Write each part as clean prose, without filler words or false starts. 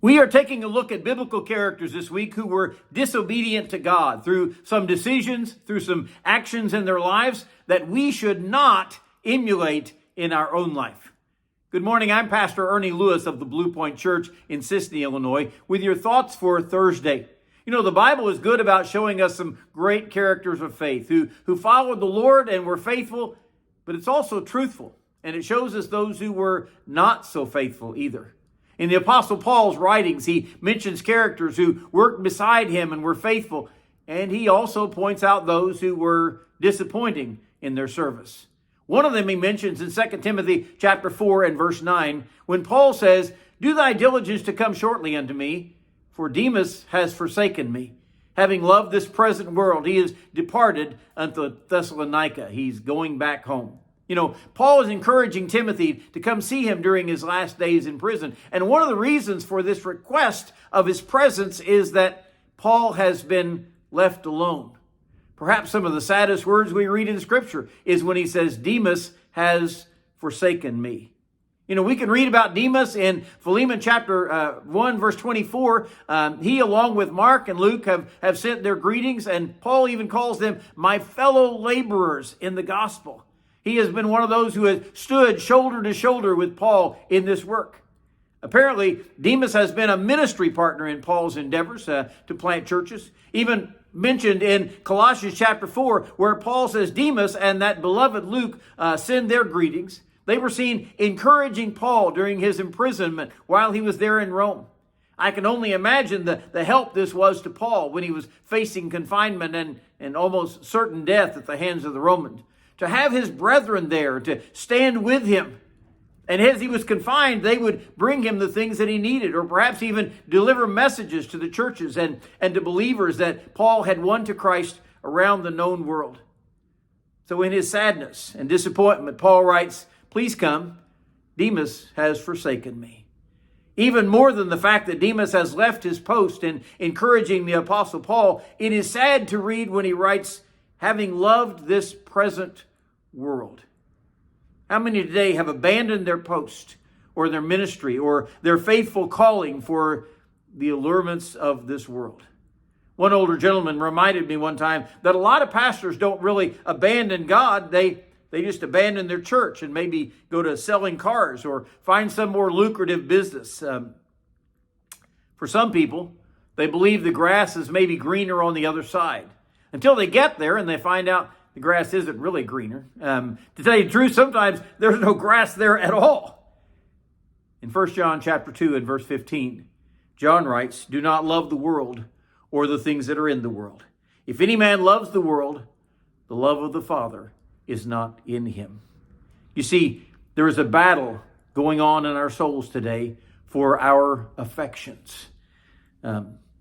We are taking a look at biblical characters this week who were disobedient to God through some decisions, through some actions in their lives that we should not emulate in our own life. Good morning, I'm Pastor Ernie Lewis of the Blue Point Church in Sisney, Illinois, with your thoughts for Thursday. You know, the Bible is good about showing us some great characters of faith who followed the Lord and were faithful, but it's also truthful, and it shows us those who were not so faithful either. In the Apostle Paul's writings, he mentions characters who worked beside him and were faithful, and he also points out those who were disappointing in their service. One of them he mentions in 2 Timothy chapter 4 and verse 9, when Paul says, "Do thy diligence to come shortly unto me, for Demas has forsaken me. Having loved this present world, he is departed unto Thessalonica." He's going back home. You know, Paul is encouraging Timothy to come see him during his last days in prison. And one of the reasons for this request of his presence is that Paul has been left alone. Perhaps some of the saddest words we read in Scripture is when he says, "Demas has forsaken me." You know, we can read about Demas in Philemon chapter 1, verse 24. He, along with Mark and Luke, have sent their greetings, and Paul even calls them my fellow laborers in the gospel. He has been one of those who has stood shoulder to shoulder with Paul in this work. Apparently, Demas has been a ministry partner in Paul's endeavors to plant churches. Even mentioned in Colossians chapter 4, where Paul says Demas and that beloved Luke send their greetings. They were seen encouraging Paul during his imprisonment while he was there in Rome. I can only imagine the help this was to Paul when he was facing confinement and almost certain death at the hands of the Romans. To have his brethren there, to stand with him. And as he was confined, they would bring him the things that he needed, or perhaps even deliver messages to the churches and to believers that Paul had won to Christ around the known world. So in his sadness and disappointment, Paul writes, "Please come, Demas has forsaken me." Even more than the fact that Demas has left his post in encouraging the Apostle Paul, it is sad to read when he writes, "Having loved this present world." How many today have abandoned their post or their ministry or their faithful calling for the allurements of this world? One older gentleman reminded me one time that a lot of pastors don't really abandon God. They just abandon their church and maybe go to selling cars or find some more lucrative business. For some people, they believe the grass is maybe greener on the other side until they get there and they find out the grass isn't really greener. To tell you the truth, sometimes there's no grass there at all. In 1 John chapter 2 and verse 15, John writes, "Do not love the world or the things that are in the world. If any man loves the world, the love of the Father is not in him." You see, there is a battle going on in our souls today for our affections.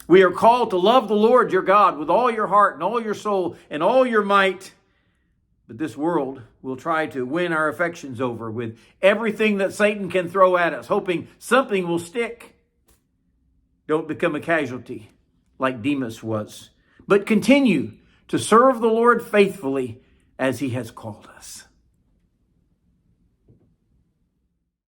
We are called to love the Lord your God with all your heart and all your soul and all your might. But this world will try to win our affections over with everything that Satan can throw at us, hoping something will stick. Don't become a casualty like Demas was, but continue to serve the Lord faithfully as he has called us.